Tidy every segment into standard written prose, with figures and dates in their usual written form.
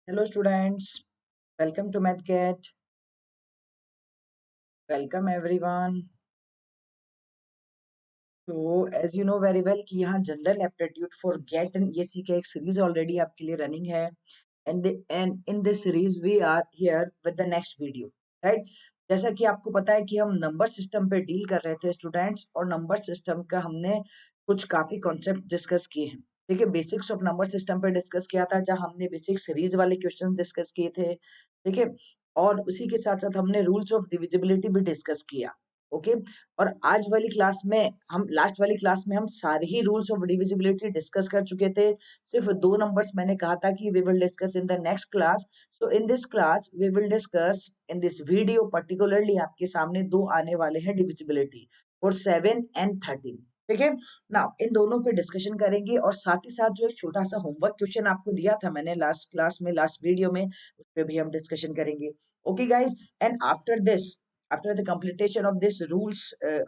Hello students, welcome to MathCat. Welcome everyone. तो as you know very well कि यहाँ general aptitude for GATE and ESC का एक series already आपके लिए रनिंग है and in this series we are here with the next video, right? जैसा कि आपको पता है कि हम नंबर सिस्टम पे डील कर रहे थे स्टूडेंट्स, और नंबर सिस्टम का हमने कुछ काफी कॉन्सेप्ट डिस्कस किए हैं। ठीक है, बेसिक्स ऑफ नंबर सिस्टम पे डिस्कस किया था, जहां हमने बेसिक सीरीज वाले क्वेश्चंस डिस्कस किए थे। ठीक है, और उसी के साथ साथ हमने रूल्स ऑफ डिविजिबिलिटी भी डिस्कस किया। ओके, और आज वाली क्लास में हम लास्ट वाली क्लास में हम सारे ही रूल्स ऑफ डिविजिबिलिटी डिस्कस कर चुके थे। सिर्फ दो नंबर्स मैंने कहा था कि we will discuss in the next class. So in this class we will discuss in this video particularly आपके सामने दो आने वाले हैं डिविजिबिलिटी फॉर 7 एंड 13। ठीक है, नाउ इन दोनों पे डिस्कशन करेंगे, और साथ ही साथ जो एक छोटा सा होमवर्क क्वेश्चन आपको दिया था मैंने लास्ट क्लास में, लास्ट वीडियो में, उस पर भी हम डिस्कशन करेंगे। Okay guys, and after this, after the completion of this rules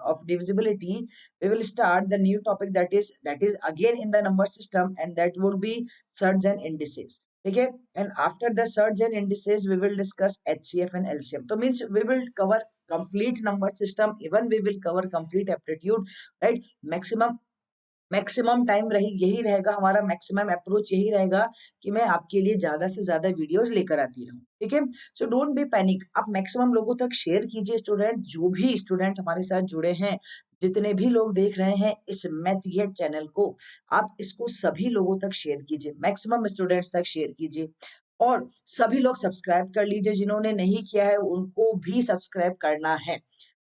of divisibility, we will start the new topic that is again in the number system, and that would be surds and indices. Okay, and after the surds and indices we will discuss HCF and LCM. So means we will cover complete number system, even we will cover complete aptitude, right? Maximum time रही यही रहेगा हमारा, maximum approach यही रहेगा कि मैं आपके लिए ज्यादा से ज्यादा वीडियोस लेकर आती रहूं। ठीक है, सो डोंट बी पैनिक, आप मैक्सिमम लोगों तक शेयर कीजिए स्टूडेंट, जो भी स्टूडेंट हमारे साथ जुड़े हैं, जितने भी लोग देख रहे हैं इस मैथगेट चैनल को, आप इसको सभी लोगों तक शेयर कीजिए, मैक्सिमम स्टूडेंट्स तक शेयर कीजिए, और सभी लोग सब्सक्राइब कर लीजिए, जिन्होंने नहीं किया है उनको भी सब्सक्राइब करना है,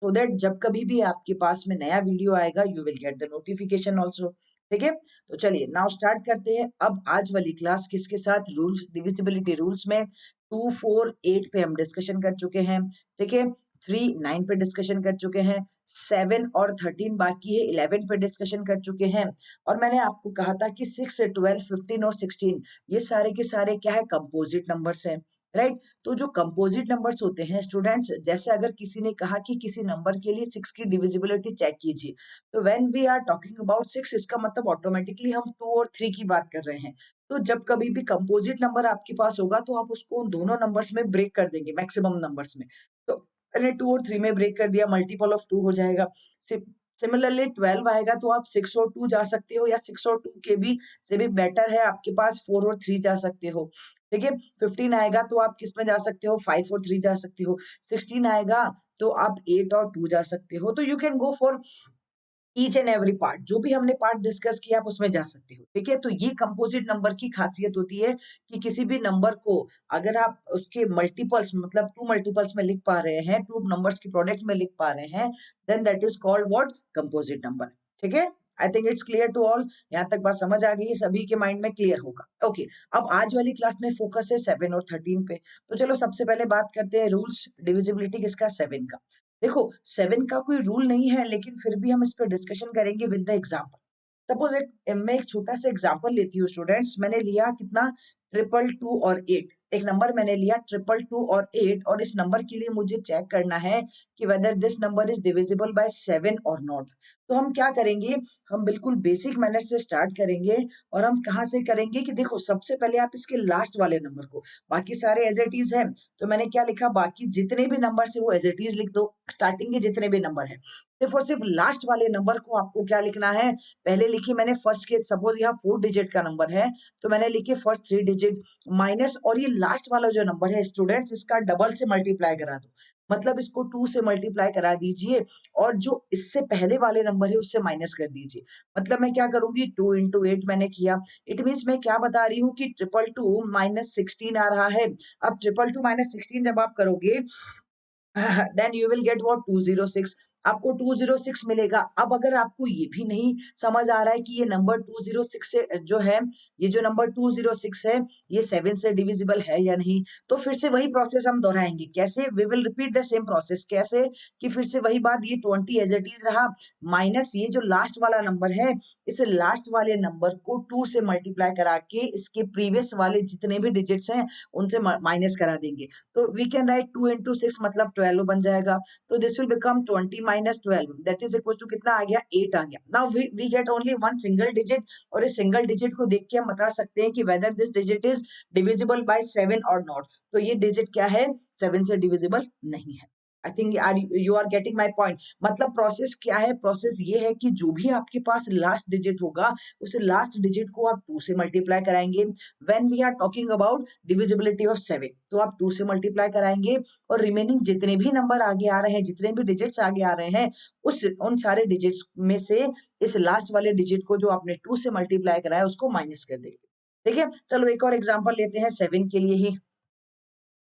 सो दैट जब कभी भी आपके पास में नया वीडियो आएगा you will get the notification also. ठीक है, तो चलिए नाउ स्टार्ट करते हैं अब आज वाली क्लास किसके साथ, रूल्स, डिविजिबिलिटी रूल्स में 2, 4, 8 पे हम डिस्कशन कर चुके हैं। ठीक है, 3, 9 पे डिस्कशन कर चुके हैं, 7 और 13 बाकी है, 11 पे डिस्कशन कर चुके हैं, और मैंने आपको कहा था कि 6, 12, 15 और 16 ये सारे के सारे क्या है, कंपोजिट नंबर्स हैं, राइट? तो जो कंपोजिट नंबर्स होते हैं स्टूडेंट्स, जैसे अगर किसी ने कहा कि किसी नंबर के लिए 6 की डिविजिबिलिटी चेक कीजिए, तो when we are talking about 6 इसका मतलब ऑटोमेटिकली हम 2 और 3 की बात कर रहे हैं। तो जब कभी भी कंपोजिट नंबर आपके पास होगा तो आप उसको उन दोनों नंबर्स में ब्रेक कर देंगे, मैक्सिमम नंबर्स में। तो मैंने 2 और 3 में ब्रेक कर दिया, मल्टीपल ऑफ 2 हो जाएगा। सिमिलरली 12 आएगा तो आप 6 और 2 जा सकते हो, या 6 और 2 के भी से भी बेटर है आपके पास 4 और 3 जा सकते हो। ठीक है, 15 आएगा तो आप किस में जा सकते हो, 5 और 3 जा सकते हो। 16 आएगा तो आप 8 और 2 जा सकते हो। तो you can go for each and every part, जो भी हमने पार्ट डिस्कस किया आप उसमें जा सकते हो। ठीक है, तो ये कंपोजिट नंबर की खासियत होती है कि किसी भी नंबर को अगर आप उसके मल्टीपल्स, मतलब 2 मल्टीपल्स में लिख पा रहे हैं, 2 नंबर्स की प्रोडक्ट में लिख पा रहे हैं, then that is called what, composite number. ठीक है, I think it's clear to all, यहाँ तक बात समझ आ गई, सभी के माइंड में क्लियर होगा। ओके, अब आज वाली क्लास में फोकस है 7 और 13 पे। तो चलो सबसे पहले बात करते हैं रूल्स डिविजिबिलिटी किसका, 7 का। देखो 7 का कोई रूल नहीं है, लेकिन फिर भी हम इस पर डिस्कशन करेंगे विद द एग्जांपल। सपोज मैं एक छोटा सा एग्जांपल लेती हूँ स्टूडेंट्स, मैंने लिया कितना, 222 और 8, एक नंबर मैंने लिया 222 और 8, और इस नंबर के लिए मुझे चेक करना है कि whether this number is divisible by 7 और नॉट। तो हम क्या करेंगे, हम बिल्कुल बेसिक मैनर से स्टार्ट करेंगे, और हम कहाँ से करेंगे कि देखो सबसे पहले आप इसके लास्ट वाले नंबर को, बाकी सारे एज इट इज है, तो मैंने क्या लिखा, बाकी जितने भी नंबर है वो एज इट इज लिख दो, स्टार्टिंग के जितने भी नंबर है, सिर्फ और सिर्फ लास्ट वाले नंबर को आपको क्या लिखना है, पहले लिखी मैंने फर्स्ट के, सपोज यहाँ 4 डिजिट का नंबर है तो मैंने लिखे फर्स्ट 3 डिजिट माइनस, और ये लास्ट वाला जो नंबर है स्टूडेंट्स इसका डबल से मल्टीप्लाई करा दो, मतलब इसको 2 से मल्टीप्लाई करा दीजिए, और जो इससे पहले वाले नंबर है उससे माइनस कर दीजिए। मतलब मैं क्या करूंगी, 2 इंटू 8 मैंने किया, इट मीन्स मैं क्या बता रही हूँ कि 222 माइनस 16 आ रहा है। अब 222 माइनस 16 जब आप करोगे then you will get what, 206, आपको 206 मिलेगा। अब अगर आपको ये भी नहीं समझ आ रहा है कि ये नंबर 206 से जो है, ये जो नंबर 206 है ये 7 से डिविजिबल है या नहीं, तो फिर से वही प्रोसेस हम दोहराएंगे। कैसे, we will repeat the same process. कैसे कि फिर से वही बात, ये 20 एज इट इज रहा, माइनस ये जो लास्ट वाला नंबर है, इस लास्ट वाले नंबर को 2 से मल्टीप्लाई करा के इसके प्रीवियस वाले जितने भी डिजिट्स हैं उनसे माइनस करा देंगे। तो वी कैन राइट 2 इंटू 6 मतलब 12 बन जाएगा। तो this will become 20 minus 12 that is equal to कितना आ गया 8 आ गया. Now we get only one single digit और इस सिंगल डिजिट को देख के हम बता सकते हैं कि whether this digit is divisible by 7 और नॉट. तो ये डिजिट क्या है 7 से डिविजिबल नहीं है. I think you are getting my point. मतलब प्रोसेस क्या है, प्रोसेस ये है कि जो भी आपके पास लास्ट डिजिट होगा उस लास्ट डिजिट को आप 2 से मल्टीप्लाई कराएंगे. When we are talking about divisibility of 7 तो आप 2 से मल्टीप्लाई कराएंगे और रिमेनिंग जितने भी नंबर आगे आ रहे हैं, जितने भी डिजिट्स आगे आ रहे हैं, उन सारे डिजिट्स में से इस लास्ट वाले डिजिट को जो आपने 2 से मल्टीप्लाई कराया उसको माइनस कर देंगे. ठीक है, चलो एक और एग्जांपल लेते हैं 7 के लिए ही.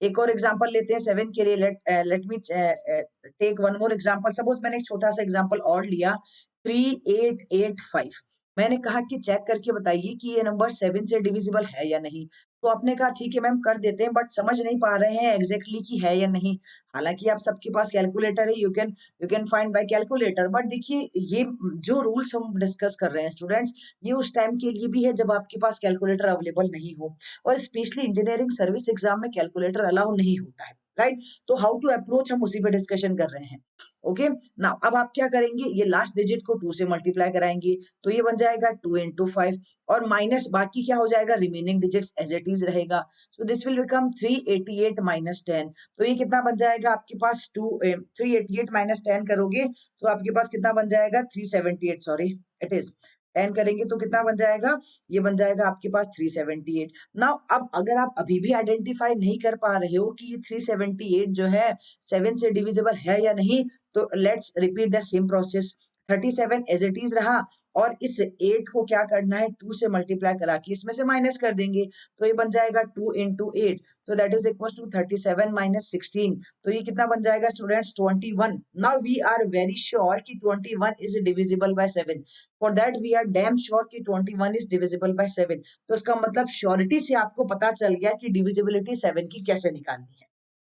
एक और एग्जांपल लेते हैं 7 के लिए. Let me take one more example. Suppose मैंने एक छोटा सा एग्जांपल और लिया 3885. मैंने कहा कि चेक करके बताइए कि ये नंबर 7 से डिविजिबल है या नहीं. तो आपने कहा ठीक है मैम कर देते हैं, बट समझ नहीं पा रहे हैं एग्जैक्टली कि है या नहीं. हालांकि आप सबके पास कैलकुलेटर है, you can find by calculator. But देखिए ये जो रूल्स हम डिस्कस कर रहे हैं स्टूडेंट्स, ये उस टाइम के लिए भी है जब आपके पास कैलकुलेटर अवेलेबल नहीं हो, और स्पेशली इंजीनियरिंग सर्विस एग्जाम में कैलकुलेटर अलाउ नहीं होता है. राइट, तो हाउ टू अप्रोच हम उसी पे डिस्कशन कर रहे हैं. ओके, नाउ अब आप क्या करेंगे, ये लास्ट डिजिट को 2 से मल्टीप्लाई कराएंगे तो ये बन जाएगा 2 into 5 और माइनस बाकी क्या हो जाएगा, remaining digits as it is रहेगा. So this will become 388 minus 10. तो ये कितना बन जाएगा आपके पास 388 minus 10 करोगे तो आपके पास कितना बन जाएगा 378. सॉरी इट इज 10 करेंगे तो कितना बन जाएगा, ये बन जाएगा आपके पास 378. नाउ अब अगर आप अभी भी आइडेंटिफाई नहीं कर पा रहे हो कि ये 378 जो है 7 से डिविजिबल है या नहीं, तो let's repeat the same process. 37 as it is रहा और इस 8 को क्या करना है 2 से मल्टीप्लाई करा के इसमें से माइनस कर देंगे. तो ये बन जाएगा 2 into 8. तो that is equal to 37 minus 16. तो ये कितना बन जाएगा students 21. Now we are very sure कि 21 is divisible by 7. For that we are damn sure कि 21 इज डिविजिबल बाय 7. तो इसका मतलब श्योरिटी से आपको पता चल गया कि डिविजिबिलिटी 7 की कैसे निकालनी है.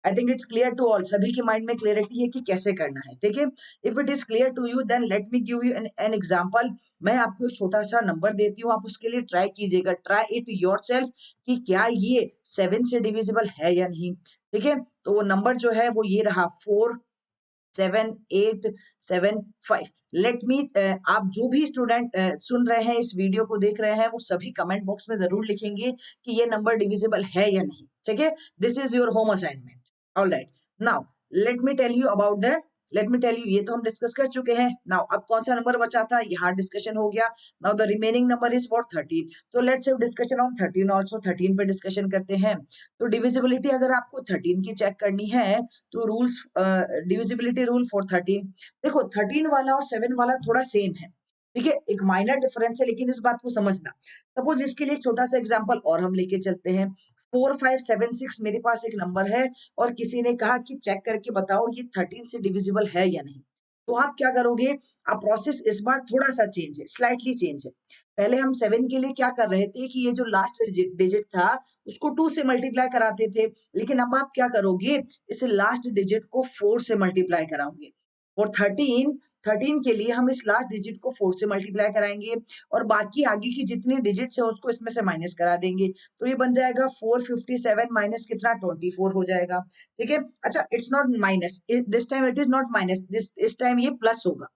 I think it's clear to all. सभी के माइंड में क्लियरिटी है कि कैसे करना है. ठीक है, if it is clear to you then let me give you an example. मैं आपको एक छोटा सा नंबर देती हूँ, आप उसके लिए ट्राई कीजिएगा, ट्राई इट योरसेल्फ कि क्या ये 7 से डिविजिबल है या नहीं. ठीक है, तो वो नंबर जो है वो ये रहा 47875. लेट मी आप जो भी स्टूडेंट सुन रहे हैं इस वीडियो को देख रहे हैं वो सभी कमेंट बॉक्स में जरूर लिखेंगे कि ये नंबर डिविजिबल है या नहीं. ठीक है, this is your home assignment. Alright, now let me tell you about that. Let me tell you, ये तो हम डिस्कस कर चुके हैं. नाउ अब कौन सा नंबर बचा था, यहाँ डिस्कशन हो गया. Now the remaining number is for 13. So let's have discussion on 13 also. 13 पे डिस्कशन करते हैं. तो डिविजिबिलिटी अगर आपको 13 की चेक करनी है तो रूल्स, डिविजिबिलिटी रूल फॉर 13. देखो 13 वाला और 7 वाला थोड़ा सेम है. ठीक है, एक माइनर डिफरेंस है लेकिन इस बात को समझना. सपोज इसके लिए एक छोटा सा एग्जांपल और हम लेके चलते हैं. 4576 मेरे पास एक नंबर है और किसी ने कहा कि चेक करके बताओ ये 13 से डिविजिबल है या नहीं. तो आप क्या करोगे, आप प्रोसेस इस बार थोड़ा सा चेंज है, स्लाइटली चेंज है. पहले हम 7 के लिए क्या कर रहे थे कि ये जो लास्ट डिजिट था उसको 2 से मल्टीप्लाई कराते थे, लेकिन अब आप क्या करोगे, इस लास्ट डिजिट को 4 से मल्टीप्लाई कराओगे. और 13 के लिए हम इस लास्ट डिजिट को 4 से मल्टीप्लाई कराएंगे और बाकी आगे की जितनी डिजिट्स है उसको इसमें से माइनस करा देंगे. तो ये बन जाएगा 457 माइनस कितना 24 हो जाएगा. ठीक है, अच्छा it's not minus, this time it is not minus, इस टाइम ये प्लस होगा.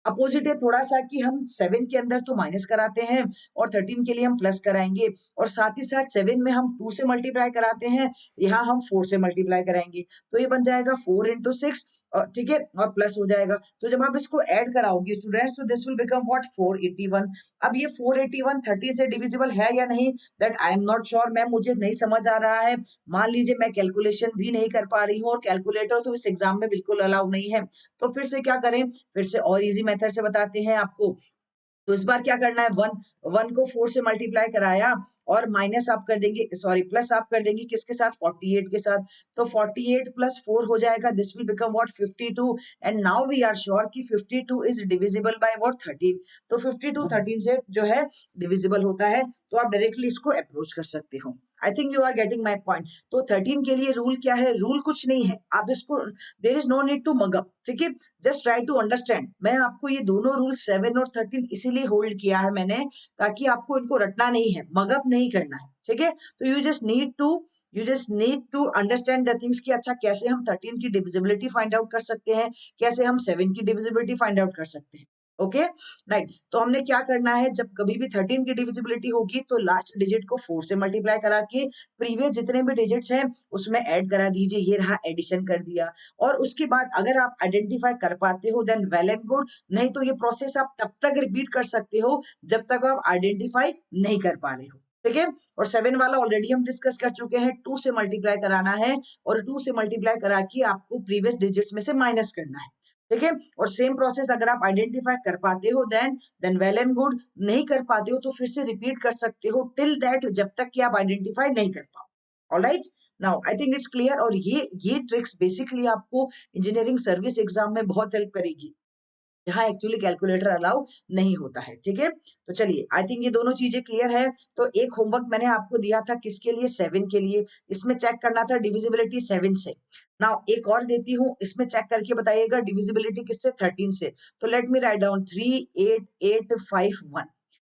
अपोजिट है थोड़ा सा कि हम 7 के अंदर तो माइनस कराते हैं और 13 के लिए हम प्लस कराएंगे, और साथ ही साथ 7 में हम 2 से मल्टीप्लाई कराते हैं, यहाँ हम 4 से मल्टीप्लाई कराएंगे. तो ये बन जाएगा 4 into 6. और ठीक है, और प्लस हो जाएगा. तो जब आप इसको ऐड कराओगे स्टूडेंट्स तो दिस विल बिकम व्हाट 481. अब ये 481 13 से डिविजिबल है या नहीं, that I am not sure ma'am, मुझे नहीं समझ आ रहा है. मान लीजिए मैं कैलकुलेशन भी नहीं कर पा रही हूँ और कैलकुलेटर तो इस एग्जाम में बिल्कुल अलाउ नहीं है, तो फिर से क्या करें, फिर से और इजी मेथड से बताते हैं आपको. तो इस बार क्या करना है, 1 को 4 से मल्टीप्लाई कराया और माइनस आप कर देंगे, सॉरी प्लस आप कर देंगे किसके साथ, 48 के साथ. तो 48 प्लस 4 हो जाएगा, this will become what 52. And now we are sure कि 52 इज डिविजिबल बाय व्हाट 13. तो 52 13 से जो है डिविजिबल होता है, तो आप डायरेक्टली इसको अप्रोच कर सकते हो. I think you are getting my point. तो 13 के लिए रूल क्या है, रूल कुछ नहीं है, आप इसको there is no need to mug up. ठीक है, जस्ट ट्राई टू अंडरस्टैंड. मैं आपको ये दोनों रूल 7 और 13 इसीलिए होल्ड किया है मैंने, ताकि आपको इनको रटना नहीं है, मगअप नहीं करना है. ठीक है, तो you just need to understand the things कि अच्छा कैसे हम 13 की डिविजिबिलिटी फाइंड आउट कर सकते हैं, कैसे हम 7 की डिविजिबिलिटी फाइंड आउट कर सकते हैं। ओके राइट, तो हमने क्या करना है, जब कभी भी 13 की डिविजिबिलिटी होगी तो लास्ट डिजिट को 4 से मल्टीप्लाई करा के प्रीवियस जितने भी डिजिट्स हैं उसमें ऐड करा दीजिए, ये रहा एडिशन कर दिया। और उसके बाद अगर आप आइडेंटिफाई कर पाते हो देन वेल एंड गुड, नहीं तो ये प्रोसेस आप तब तक रिपीट कर सकते हो जब तक आप आइडेंटिफाई नहीं कर पा रहे हो। ठीक है, और 7 वाला ऑलरेडी हम डिस्कस कर चुके हैं, 2 से मल्टीप्लाई कराना है और 2 से मल्टीप्लाई करा के आपको प्रीवियस डिजिट्स में से माइनस करना है। ठीक है, और सेम प्रोसेस अगर आप आइडेंटिफाई कर पाते हो देन वेल एंड गुड, नहीं कर पाते हो तो फिर से रिपीट कर सकते हो टिल दैट, जब तक कि आप आइडेंटिफाई नहीं कर पाओ। Alright, now I think it's clear. और ये ट्रिक्स बेसिकली आपको इंजीनियरिंग सर्विस एग्जाम में बहुत हेल्प करेगी जहां एक्चुअली कैलकुलेटर अलाउ नहीं होता है। ठीक है, तो चलिए आई थिंक ये दोनों चीजें क्लियर है। तो एक होमवर्क मैंने आपको दिया था किसके लिए, 7 के लिए, इसमें चेक करना था डिविजिबिलिटी 7 से। नाउ एक और देती हूँ, इसमें चेक करके बताइएगा डिविजिबिलिटी किससे, 13 से। तो लेट मी राइट डाउन 38851।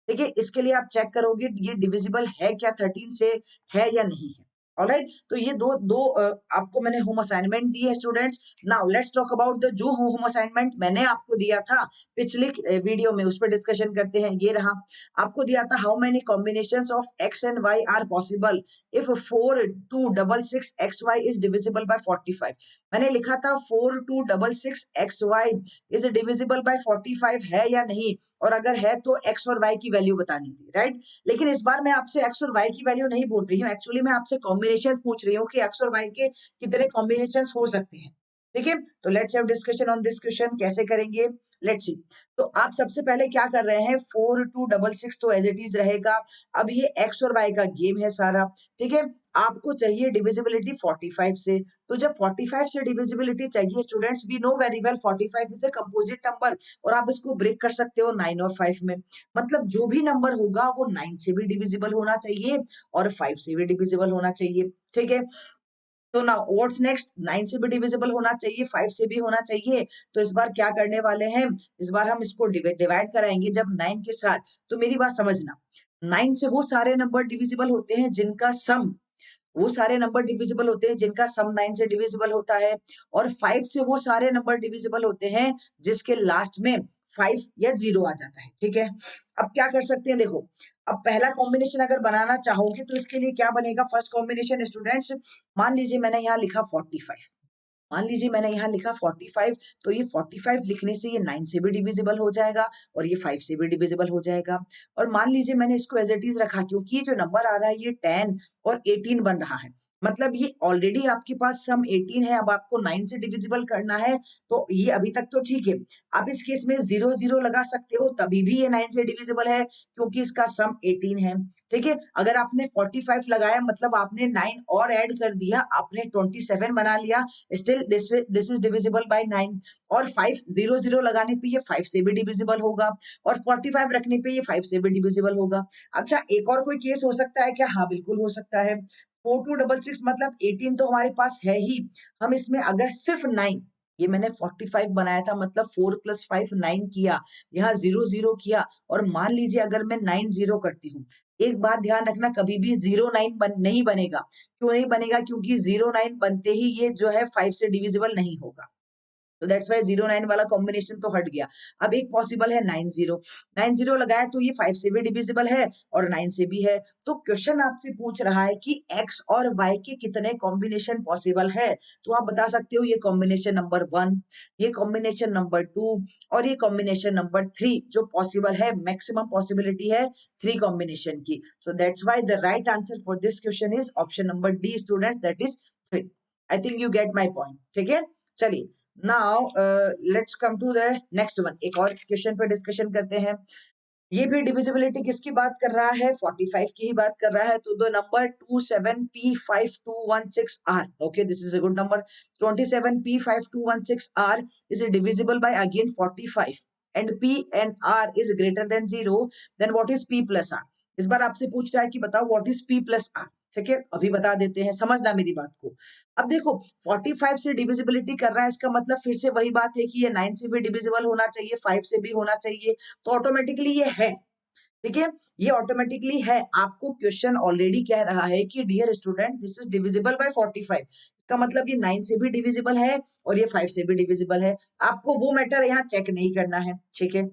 ठीक है, इसके लिए आप चेक करोगे ये डिविजिबल है क्या 13 से, है या नहीं है। ऑलराइट, तो ये दो दो आपको मैंने होम असाइनमेंट दी है students. Now let's talk about the जो होम असाइनमेंट मैंने आपको दिया था पिछली वीडियो में, उस पर डिस्कशन करते हैं। ये रहा, आपको दिया था how many combinations of X and Y are possible if 4266xy is divisible by 45। मैंने लिखा था 4266xy इज डिविजिबल बाय 45 है या नहीं, और अगर है तो एक्स और वाई की वैल्यू बतानी थी। राइट, लेकिन इस बार मैं आपसे एक्स और वाई की वैल्यू नहीं बोल रही हूँ, एक्चुअली मैं आपसे कॉम्बिनेशन पूछ रही हूँ कि एक्स और वाई के कितने कॉम्बिनेशन हो सकते हैं। ठीक है, तो let's have discussion on this question, कैसे करेंगे लेट्स सी। तो आप सबसे पहले क्या कर रहे हैं, 4266 तो एज इट इज रहेगा। अब ये एक्स और वाई का गेम है सारा। ठीक है, आपको चाहिए डिविजिबिलिटी 45 से, तो जब 45 से डिविजिबिलिटी चाहिए students, we know very well 45 is a composite number, और आप इसको ब्रेक कर सकते हो 9 और 5 में। मतलब जो भी नंबर होगा वो 9 से भी डिविजिबल होना चाहिए और 5 से भी डिविजिबल होना चाहिए। ठीक है, तो ना व्हाट्स नेक्स्ट, 9 से भी डिविजिबल होना चाहिए, 5 से भी होना चाहिए। तो इस बार क्या करने वाले हैं, इस बार हम इसको डिवाइड कराएंगे जब 9 के साथ। तो मेरी बात समझना, 9 से वो सारे नंबर डिविजिबल होते हैं जिनका सम, वो सारे नंबर डिविजिबल होते हैं जिनका सम 9 से डिविजिबल होता है, और 5 से वो सारे नंबर डिविजिबल होते हैं जिसके लास्ट में 5 या 0 आ जाता है। ठीक है, अब क्या कर सकते हैं, देखो अब पहला कॉम्बिनेशन अगर बनाना चाहोगे तो इसके लिए क्या बनेगा, फर्स्ट कॉम्बिनेशन स्टूडेंट्स, मान लीजिए मैंने यहाँ लिखा 45, मान लीजिए मैंने यहाँ लिखा 45, तो ये 45 लिखने से ये 9 से भी डिविजिबल हो जाएगा और ये 5 से भी डिविजिबल हो जाएगा। और मान लीजिए मैंने इसको एज इट इज रखा, क्योंकि ये जो नंबर आ रहा है ये 10 और 18 बन रहा है, मतलब ये ऑलरेडी आपके पास सम 18 है, अब आपको 9 से डिविजिबल करना है। तो ये अभी तक तो ठीक है, आप इस केस में 0 0 लगा सकते हो, तभी भी ये 9 से डिविजिबल है क्योंकि इसका सम 18 है। ठीक है, अगर आपने 45 लगाया मतलब आपने 9 और ऐड कर दिया, आपने 27 बना लिया, still this is divisible bye 9। और 5 0 0 लगाने पे ये 5 से भी डिविजिबल होगा, और 45 रखने पे ये 5 से भी डिविजिबल होगा। अच्छा, एक और कोई केस हो सकता है क्या, हाँ बिल्कुल हो सकता है। 4266 मतलब 18 तो हमारे पास है ही, हम इसमें अगर सिर्फ 9, ये मैंने 45 बनाया था मतलब 4 + 5 9 किया, यहाँ 0 0 किया, और मान लीजिए अगर मैं 9 0 करती हूँ, एक बात ध्यान रखना, कभी भी 0 9 नहीं बनेगा। क्यों नहीं बनेगा, क्योंकि 0 9 बनते ही ये जो है 5 से डिविजिबल नहीं होगा, तो दैट्स वाई 0 9 वाला कॉम्बिनेशन तो हट गया। अब एक पॉसिबल है 9 0, 9 0 लगाया तो ये 5 से भी डिविजिबल है और 9 से भी है। तो क्वेश्चन आपसे पूछ रहा है कि x और y के कितने कॉम्बिनेशन पॉसिबल है, तो आप बता सकते हो ये कॉम्बिनेशन नंबर 1, ये कॉम्बिनेशन नंबर 2 और ये कॉम्बिनेशन नंबर 3 जो पॉसिबल है, मैक्सिमम पॉसिबिलिटी है 3 कॉम्बिनेशन की। So that's why the right answer for this question is option number D students, that is 3। I think you get my point. ठीक है, चलिए now let's come to the next one, एक और question पे discussion करते हैं। ये भी डिविजिबिलिटी किसकी बात कर रहा है, 45 की ही बात कर रहा है। तो the number 27p5216r, okay this is a good number. 27p5216r is divisible bye again 45 and p and r is greater than 0, then what is p plus r। इस बार आपसे पूछ रहा है कि बताओ what is p plus r। ठीक है, अभी बता देते हैं, समझना मेरी बात को। अब देखो 45 से डिविजिबिलिटी कर रहा है, इसका मतलब फिर से वही बात है कि ये 9 से भी डिविजिबल होना चाहिए, 5 से भी होना चाहिए, तो ऑटोमेटिकली ये है। ठीक है, ये ऑटोमेटिकली है, आपको क्वेश्चन ऑलरेडी कह रहा है कि dear student this is divisible by 45, इसका मतलब ये 9 से भी डिविजिबल है और ये 5 से भी डिविजिबल है, आपको वो मैटर यहाँ चेक नहीं करना है। ठीक है,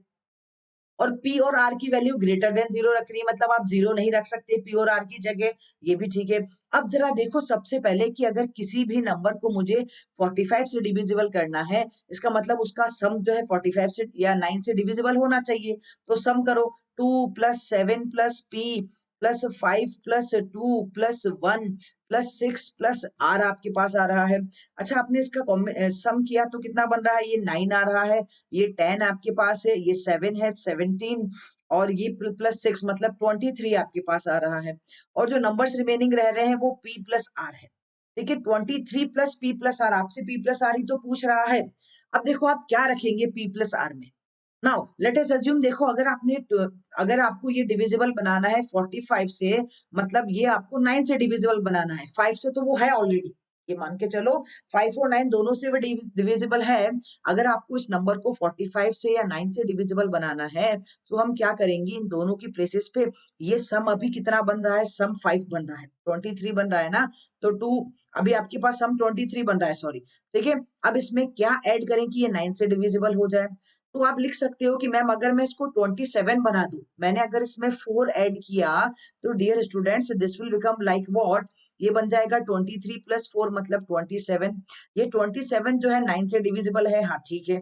और पी और आर की वैल्यू ग्रेटर देन जीरो रखनी है, मतलब आप जीरो नहीं रख सकते पी और आर की जगह, ये भी ठीक है। अब जरा देखो सबसे पहले कि अगर किसी भी नंबर को मुझे 45 से डिविजिबल करना है, इसका मतलब उसका सम जो है 45 से या 9 से डिविजिबल होना चाहिए। तो सम करो, 2 plus 7 plus P plus 5 plus 2 plus 1 plus 6 plus R आपके पास आ रहा है। अच्छा, आपने इसका सम किया तो कितना बन रहा है, ये 9 आ रहा है, ये 10 आपके पास है, ये 7 है 17, और ये प्लस 6 मतलब 23 आपके पास आ रहा है। और जो नंबर्स रिमेनिंग रह रहे हैं वो पी प्लस आर है। ठीक है, 23 प्लस पी प्लस आर, आपसे पी प्लस आर ही तो पूछ रहा है। अब देखो आप क्या रखेंगे पी प्लस आर में। नाउ लेट अस अज्यूम, देखो अगर आपको ये डिविजिबल बनाना है 45 से, मतलब ये आपको 9 से डिविजिबल बनाना है, 5 से तो वो है ऑलरेडी, ये मान के चलो 5 और 9 दोनों से भी डिविजिबल है। अगर आपको इस नंबर को 45 से या 9 से डिविजिबल बनाना है तो हम क्या करेंगे, इन दोनों की प्लेसेस पे ये सम अभी कितना बन रहा है, सम 5 बन रहा है, 23 बन रहा है ना, तो 2 अभी आपके पास सम 23 बन रहा है, सॉरी। ठीक है, अब इसमें क्या ऐड करें कि ये 9 से डिविजिबल हो जाए, तो आप लिख सकते हो कि मैम अगर मैं इसको 27 बना दूं, मैंने अगर इसमें 4 ऐड किया, तो dear students this will become like what, ये बन जाएगा 23 प्लस 4 मतलब 27। ये 27 जो है 9 से डिविजिबल है, हाँ ठीक है।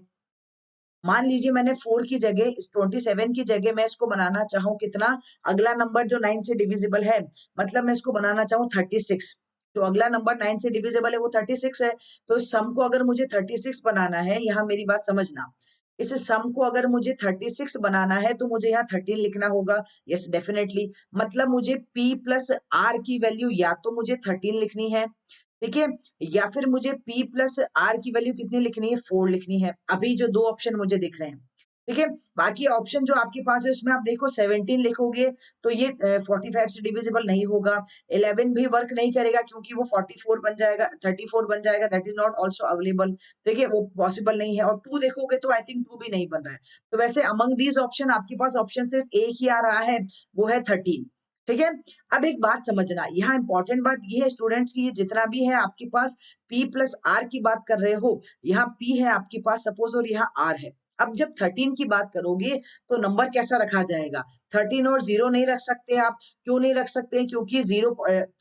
मान लीजिए मैंने 4 की जगह, इस 27 की जगह मैं इसको बनाना चाहूँ कितना, अगला नंबर जो 9 से डिविजिबल है, मतलब मैं इसको बनाना चाहूँ 36, तो अगला नंबर 9 से डिविजिबल है वो 36 है। तो इस सम को अगर मुझे 36 बनाना है, यहाँ मेरी बात समझना, इस सम को अगर मुझे 36 बनाना है तो मुझे यहाँ 13 लिखना होगा। यस डेफिनेटली, मतलब मुझे p प्लस आर की वैल्यू या तो मुझे 13 लिखनी है, ठीक है, या फिर मुझे p प्लस आर की वैल्यू कितनी लिखनी है, 4 लिखनी है। अभी जो दो ऑप्शन मुझे दिख रहे हैं, ठीक है। बाकी ऑप्शन जो आपके पास है उसमें आप देखो 17 लिखोगे तो ये 45 से डिविजिबल नहीं होगा, 11 भी वर्क नहीं करेगा क्योंकि वो 44 बन जाएगा, 34 बन जाएगा, that is not also available, ठीक है, वो पॉसिबल नहीं है। और 2 देखोगे तो आई थिंक 2 भी नहीं बन रहा है। तो वैसे अमंग दीज ऑप्शन आपके पास ऑप्शन सिर्फ एक ही आ रहा है, वो है 13। ठीक है, अब एक बात समझना, यहाँ इंपॉर्टेंट बात ये है स्टूडेंट्स की, ये जितना भी है आपके पास p प्लस आर की बात कर रहे हो, यहाँ p है आपके पास सपोज और यहाँ r है। अब जब 13 की बात करोगे तो नंबर कैसा रखा जाएगा, 13 और 0 नहीं रख सकते आप। क्यों नहीं रख सकते, क्योंकि 0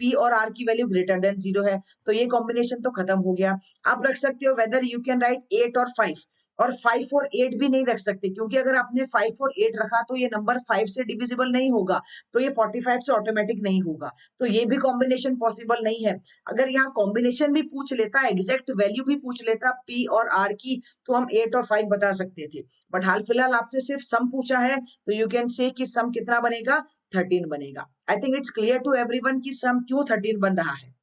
p और r की वैल्यू ग्रेटर देन 0 है, तो ये कॉम्बिनेशन तो खत्म हो गया। आप रख सकते हो वेदर यू कैन राइट 8 और 5, और 5 और 8 भी नहीं रख सकते, क्योंकि अगर आपने 5 और 8 रखा तो ये नंबर 5 से डिविजिबल नहीं होगा, तो ये 45 से ऑटोमेटिक नहीं होगा, तो ये भी कॉम्बिनेशन पॉसिबल नहीं है। अगर यहाँ कॉम्बिनेशन भी पूछ लेता, एग्जैक्ट वैल्यू भी पूछ लेता p और r की, तो हम 8 और 5 बता सकते थे, बट हाल फिलहाल आपसे सिर्फ सम पूछा है, तो यू कैन से कि सम कितना बनेगा, 13 बनेगा। I think it's clear to everyone कि सम क्यों 13 बन रहा है।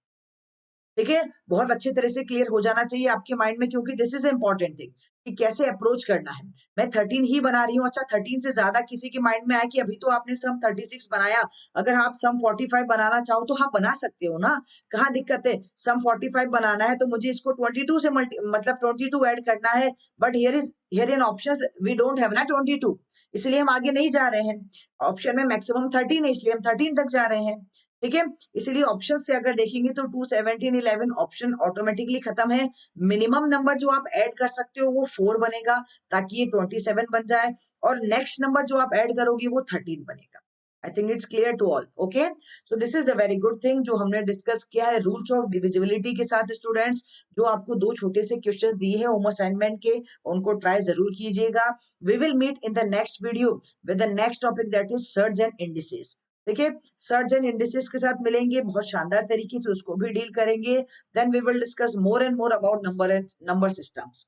ठीक है, बहुत अच्छे तरह से क्लियर हो जाना चाहिए आपके माइंड में, क्योंकि दिस इज इंपॉर्टेंट थिंग कि कैसे अप्रोच करना है। मैं 13 ही बना रही हूँ, अच्छा 13 से ज्यादा किसी के माइंड में आया कि अभी तो आपने सम 36 बनाया, अगर आप सम 45 बनाना चाहो तो हाँ बना सकते हो ना, कहाँ दिक्कत है। सम 45 बनाना है तो मुझे इसको 22 से मतलब 22 ऐड करना है, but here in options we don't have ना 22, इसलिए हम आगे नहीं जा रहे हैं। ऑप्शन में मैक्सिमम 13 है, इसलिए हम 13 तक जा रहे हैं। ठीक है, इसलिए ऑप्शन से अगर देखेंगे तो 2 17 11 ऑप्शन ऑटोमेटिकली खत्म है। मिनिमम नंबर जो आप ऐड कर सकते हो वो 4 बनेगा, ताकि ये 27 बन जाए, और नेक्स्ट नंबर जो आप ऐड करोगे वो 13 बनेगा। I think it's clear to all. Okay, so this is the very good thing जो हमने डिस्कस किया है रूल्स ऑफ डिविजिबिलिटी के साथ स्टूडेंट्स। जो आपको दो छोटे से क्वेश्चंस दिए हैं होम असाइनमेंट के, उनको ट्राई जरूर कीजिएगा। We will meet in the next video with the next topic that is surds and indices. देखिए, सर्ज एंड इंडिसेस के साथ मिलेंगे, बहुत शानदार तरीके से उसको भी डील करेंगे। Then we will discuss more and more about number systems.